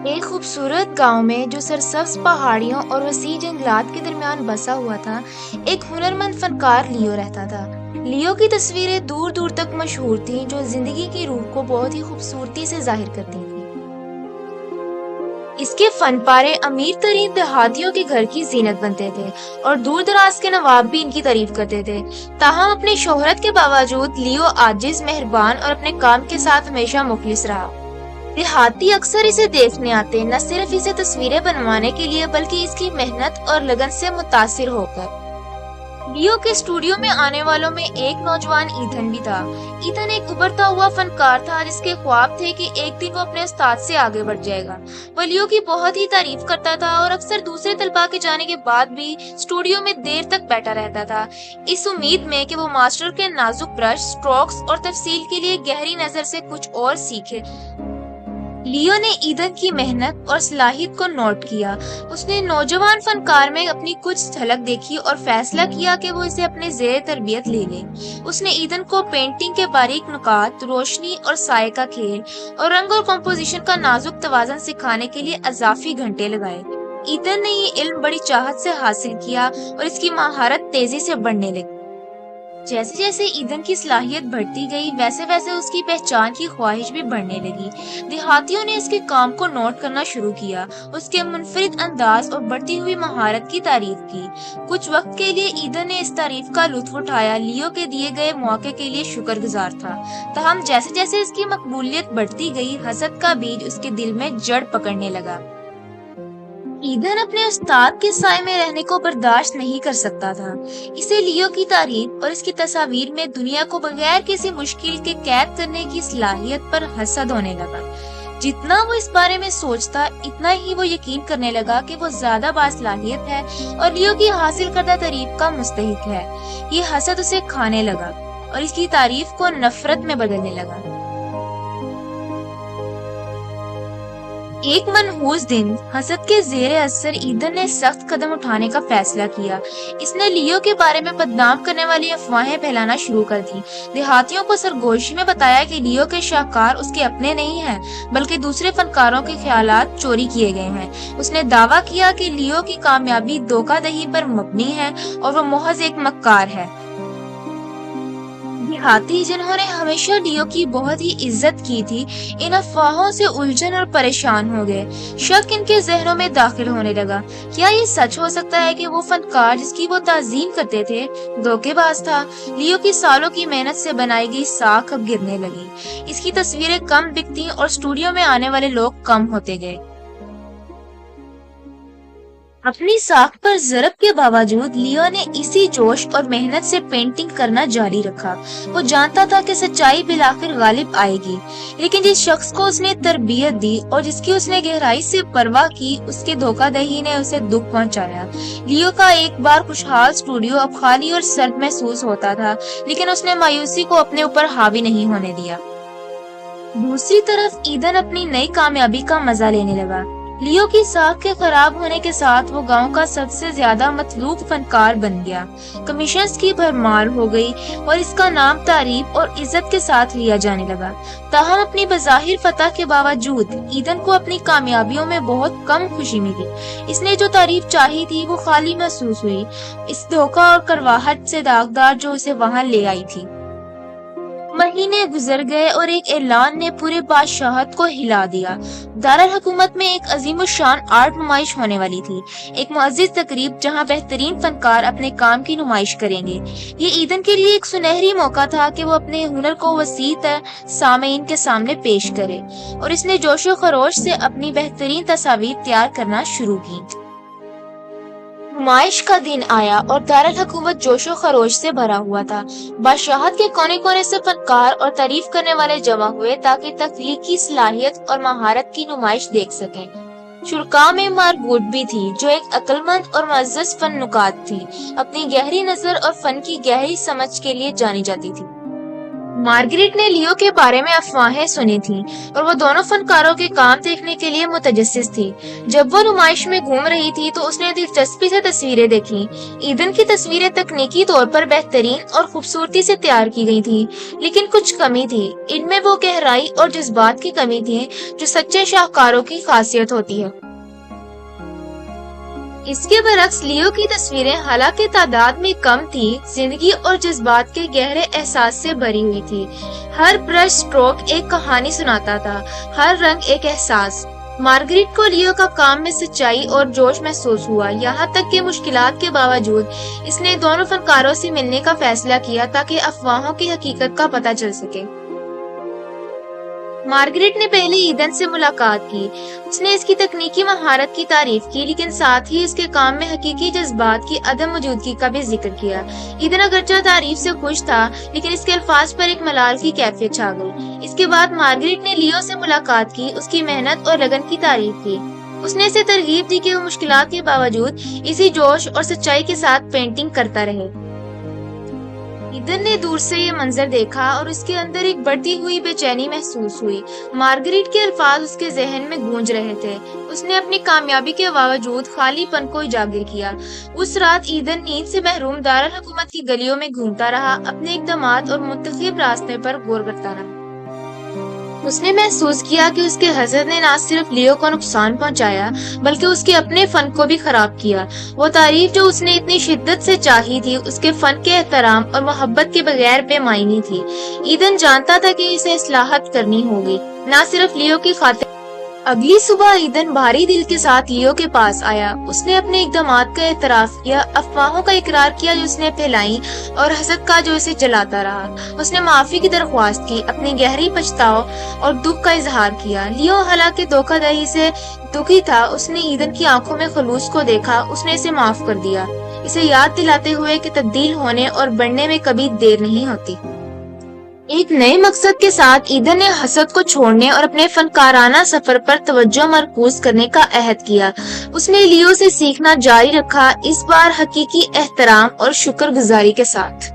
ایک خوبصورت گاؤں میں جو سرسبز پہاڑیوں اور وسیع جنگلات کے درمیان بسا ہوا تھا، ایک ہنرمند فنکار لیو رہتا تھا۔ لیو کی تصویریں دور دور تک مشہور تھیں، جو زندگی کی روح کو بہت ہی خوبصورتی سے ظاہر کرتی تھیں۔ اس کے فن پارے امیر ترین دیہاتیوں کے گھر کی زینت بنتے تھے اور دور دراز کے نواب بھی ان کی تعریف کرتے تھے۔ تاہم اپنی شہرت کے باوجود لیو عاجز، مہربان اور اپنے کام کے ساتھ ہمیشہ مخلص رہا۔ دیہاتی اکثر اسے دیکھنے آتے، نہ صرف اسے تصویریں بنوانے کے لیے بلکہ اس کی محنت اور لگن سے متاثر ہو کر۔ لیو کے اسٹوڈیو میں آنے والوں میں ایک نوجوان ایتھن بھی تھا۔ ایتھن ایک ابھرتا ہوا فنکار تھا جس کے خواب تھے کہ ایک دن وہ اپنے استاد سے آگے بڑھ جائے گا۔ وہ لیو کی بہت ہی تعریف کرتا تھا اور اکثر دوسرے طلباء کے جانے کے بعد بھی اسٹوڈیو میں دیر تک بیٹھا رہتا تھا، اس امید میں کہ وہ ماسٹر کے نازک برش، اسٹروکس اور تفصیل کے لیے گہری نظر سے کچھ اور سیکھے۔ لیو نے ایتھن کی محنت اور صلاحیت کو نوٹ کیا۔ اس نے نوجوان فنکار میں اپنی کچھ جھلک دیکھی اور فیصلہ کیا کہ وہ اسے اپنے زیر تربیت لے لے۔ اس نے ایتھن کو پینٹنگ کے باریک نکات، روشنی اور سائے کا کھیل اور رنگ اور کمپوزیشن کا نازک توازن سکھانے کے لیے اضافی گھنٹے لگائے۔ ایتھن نے یہ علم بڑی چاہت سے حاصل کیا اور اس کی مہارت تیزی سے بڑھنے لگی۔ جیسے جیسے ایتھن کی صلاحیت بڑھتی گئی، ویسے ویسے اس کی پہچان کی خواہش بھی بڑھنے لگی۔ دیہاتیوں نے اس کے کام کو نوٹ کرنا شروع کیا، اس کے منفرد انداز اور بڑھتی ہوئی مہارت کی تعریف کی۔ کچھ وقت کے لیے ایتھن نے اس تعریف کا لطف اٹھایا، لیو کے دیے گئے موقع کے لیے شکر گزار تھا۔ تاہم جیسے جیسے اس کی مقبولیت بڑھتی گئی، حسد کا بیج اس کے دل میں جڑ پکڑنے لگا۔ ایتھن اپنے استاد کے سائے میں رہنے کو برداشت نہیں کر سکتا تھا۔ اسے لیو کی تعریف اور اس کی تصاویر میں دنیا کو بغیر کسی مشکل کے قید کرنے کی صلاحیت پر حسد ہونے لگا۔ جتنا وہ اس بارے میں سوچتا، اتنا ہی وہ یقین کرنے لگا کہ وہ زیادہ باصلاحیت ہے اور لیو کی حاصل کردہ تعریف کا مستحق ہے۔ یہ حسد اسے کھانے لگا اور اس کی تعریف کو نفرت میں بدلنے لگا۔ ایک منحوس دن حسد کے زیر اثر ایتھن نے سخت قدم اٹھانے کا فیصلہ کیا۔ اس نے لیو کے بارے میں بدنام کرنے والی افواہیں پھیلانا شروع کر دی۔ دیہاتیوں کو سرگوشی میں بتایا کہ لیو کے شاہکار اس کے اپنے نہیں ہیں بلکہ دوسرے فنکاروں کے خیالات چوری کیے گئے ہیں۔ اس نے دعویٰ کیا کہ لیو کی کامیابی دھوکہ دہی پر مبنی ہے اور وہ محض ایک مکار ہے۔ دیہاتی جنہوں نے ہمیشہ لیو کی بہت ہی عزت کی تھی، ان افواہوں سے الجھن اور پریشان ہو گئے۔ شک ان کے ذہنوں میں داخل ہونے لگا، کیا یہ سچ ہو سکتا ہے کہ وہ فنکار جس کی وہ تعظیم کرتے تھے دھوکے باز تھا؟ لیو کی سالوں کی محنت سے بنائی گئی ساکھ اب گرنے لگی۔ اس کی تصویریں کم بکتی اور اسٹوڈیو میں آنے والے لوگ کم ہوتے گئے۔ اپنی ساکھ پر ضرب کے باوجود لیو نے اسی جوش اور محنت سے پینٹنگ کرنا جاری رکھا۔ وہ جانتا تھا کہ سچائی بالآخر غالب آئے گی، لیکن جس شخص کو اس نے تربیت دی اور جس کی اس نے گہرائی سے پرواہ کی، اس کے دھوکہ دہی نے اسے دکھ پہنچایا۔ لیو کا ایک بار خوشحال اسٹوڈیو اب خالی اور سرد محسوس ہوتا تھا، لیکن اس نے مایوسی کو اپنے اوپر حاوی نہیں ہونے دیا۔ دوسری طرف ایتھن اپنی نئی کامیابی کا مزہ لینے لگا۔ لیو کی ساکھ کے خراب ہونے کے ساتھ وہ گاؤں کا سب سے زیادہ مطلوب فنکار بن گیا۔ کمیشنز کی بھرمار ہو گئی اور اس کا نام تعریف اور عزت کے ساتھ لیا جانے لگا۔ تاہم اپنی بظاہر فتح کے باوجود ایتھن کو اپنی کامیابیوں میں بہت کم خوشی ملی۔ اس نے جو تعریف چاہی تھی وہ خالی محسوس ہوئی، اس دھوکہ اور کرواہٹ سے داغدار جو اسے وہاں لے آئی تھی۔ مہینے گزر گئے اور ایک اعلان نے پورے بادشاہت کو ہلا دیا۔ دارالحکومت میں ایک عظیم الشان آرٹ نمائش ہونے والی تھی، ایک معزز تقریب جہاں بہترین فنکار اپنے کام کی نمائش کریں گے۔ یہ ایتھن کے لیے ایک سنہری موقع تھا کہ وہ اپنے ہنر کو وسیع تر سامعین کے سامنے پیش کرے، اور اس نے جوش و خروش سے اپنی بہترین تصاویر تیار کرنا شروع کی۔ نمائش کا دن آیا اور دارالحکومت جوش و خروش سے بھرا ہوا تھا۔ بادشاہت کے کونے کونے سے فنکار اور تعریف کرنے والے جمع ہوئے تاکہ تخلیقی صلاحیت اور مہارت کی نمائش دیکھ سکیں۔ شرکاء میں مارگوٹ بھی تھی، جو ایک عقلمند اور معزز فن نکات تھی، اپنی گہری نظر اور فن کی گہری سمجھ کے لیے جانی جاتی تھی۔ مارگریٹ نے لیو کے بارے میں افواہیں سنی تھیں اور وہ دونوں فنکاروں کے کام دیکھنے کے لیے متجسس تھی۔ جب وہ نمائش میں گھوم رہی تھی تو اس نے دلچسپی سے تصویریں دیکھی۔ ایدن کی تصویریں تکنیکی طور پر بہترین اور خوبصورتی سے تیار کی گئی تھی، لیکن کچھ کمی تھی۔ ان میں وہ گہرائی اور جذبات کی کمی تھی جو سچے شاہکاروں کی خاصیت ہوتی ہے۔ اس کے برعکس لیو کی تصویریں حالانکہ تعداد میں کم تھی، زندگی اور جذبات کے گہرے احساس سے بھری ہوئی تھی۔ ہر برش سٹروک ایک کہانی سناتا تھا، ہر رنگ ایک احساس۔ مارگریٹ کو لیو کا کام میں سچائی اور جوش محسوس ہوا، یہاں تک کہ مشکلات کے باوجود اس نے دونوں فنکاروں سے ملنے کا فیصلہ کیا تاکہ افواہوں کی حقیقت کا پتہ چل سکے۔ مارگریٹ نے پہلے ایدن سے ملاقات کی۔ اس نے اس کی تکنیکی مہارت کی تعریف کی، لیکن ساتھ ہی اس کے کام میں حقیقی جذبات کی عدم موجودگی کا بھی ذکر کیا۔ ایدن اگرچہ تعریف سے خوش تھا، لیکن اس کے الفاظ پر ایک ملال کی کیفیت چھا گئی۔ اس کے بعد مارگریٹ نے لیو سے ملاقات کی، اس کی محنت اور لگن کی تعریف کی۔ اس نے اسے ترغیب دی کہ وہ مشکلات کے باوجود اسی جوش اور سچائی کے ساتھ پینٹنگ کرتا رہے۔ ایدن نے دور سے یہ منظر دیکھا اور اس کے اندر ایک بڑھتی ہوئی بے چینی محسوس ہوئی۔ مارگریٹ کے الفاظ اس کے ذہن میں گونج رہے تھے۔ اس نے اپنی کامیابی کے باوجود خالی پن کو اجاگر کیا۔ اس رات ایدن نیند سے محروم دارالحکومت کی گلیوں میں گھومتا رہا، اپنے اقدامات اور منتخب راستے پر غور کرتا رہا۔ اس نے محسوس کیا کہ اس کے حسد نے نہ صرف لیو کو نقصان پہنچایا بلکہ اس کے اپنے فن کو بھی خراب کیا۔ وہ تعریف جو اس نے اتنی شدت سے چاہی تھی اس کے فن کے احترام اور محبت کے بغیر بے معنی تھی۔ ایدن جانتا تھا کہ اسے اصلاحات کرنی ہوگی، نہ صرف لیو کی خاطر۔ اگلی صبح ایدن بھاری دل کے ساتھ لیو کے پاس آیا۔ اس نے اپنے اقدامات کا اعتراف کیا، افواہوں کا اقرار کیا جو اس نے پھیلائی، اور حسد کا جو اسے جلاتا رہا۔ اس نے معافی کی درخواست کی، اپنی گہری پچھتاؤ اور دکھ کا اظہار کیا۔ لیو حالانکہ دھوکہ دہی سے دکھی تھا، اس نے ایدن کی آنکھوں میں خلوص کو دیکھا۔ اس نے اسے معاف کر دیا، اسے یاد دلاتے ہوئے کہ تبدیل ہونے اور بڑھنے میں کبھی دیر نہیں ہوتی۔ ایک نئے مقصد کے ساتھ ایدن نے حسد کو چھوڑنے اور اپنے فنکارانہ سفر پر توجہ مرکوز کرنے کا عہد کیا۔ اس نے لیو سے سیکھنا جاری رکھا، اس بار حقیقی احترام اور شکر گزاری کے ساتھ۔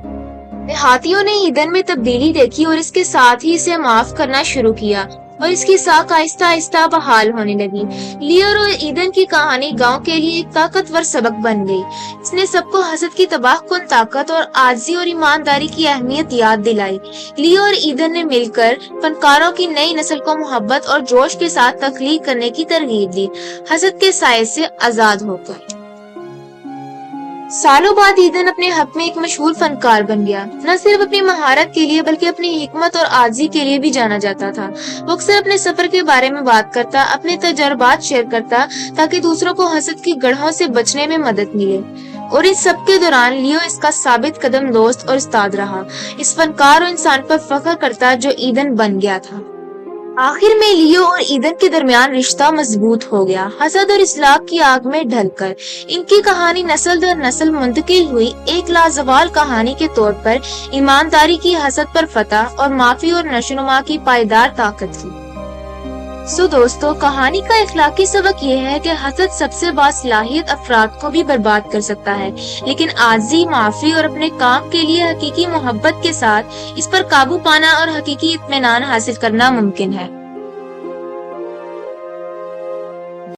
دیہاتیوں نے ایدن میں تبدیلی دیکھی اور اس کے ساتھ ہی اسے معاف کرنا شروع کیا، اور اس کی ساکھ آہستہ آہستہ بحال ہونے لگی۔ لیو اور ایدن کی کہانی گاؤں کے لیے ایک طاقتور سبق بن گئی۔ اس نے سب کو حسد کی تباہ کن طاقت اور عاجزی اور ایمانداری کی اہمیت یاد دلائی۔ لیو اور ایدن نے مل کر فنکاروں کی نئی نسل کو محبت اور جوش کے ساتھ تخلیق کرنے کی ترغیب دی، حسد کے سائے سے آزاد ہو کر۔ سالوں بعد ایدن اپنے حق میں ایک مشہور فنکار بن گیا۔ نہ صرف اپنی مہارت کے لیے بلکہ اپنی حکمت اور عاجزی کے لیے بھی جانا جاتا تھا۔ وہ اکثر اپنے سفر کے بارے میں بات کرتا، اپنے تجربات شیئر کرتا تاکہ دوسروں کو حسد کی گڑھوں سے بچنے میں مدد ملے۔ اور اس سب کے دوران لیو اس کا ثابت قدم دوست اور استاد رہا، اس فنکار اور انسان پر فخر کرتا جو ایدن بن گیا تھا۔ آخر میں لیو اور ایدن کے درمیان رشتہ مضبوط ہو گیا، حسد اور اصلاح کی آگ میں ڈھل کر۔ ان کی کہانی نسل در نسل منتقل ہوئی، ایک لازوال کہانی کے طور پر ایمانداری کی حسد پر فتح اور معافی اور نشوونما کی پائیدار طاقت کی۔ دوستو، کہانی کا اخلاقی سبق یہ ہے کہ حسد سب سے باصلاحیت افراد کو بھی برباد کر سکتا ہے، لیکن عاجزی، معافی اور اپنے کام کے لیے حقیقی محبت کے ساتھ اس پر قابو پانا اور حقیقی اطمینان حاصل کرنا ممکن ہے۔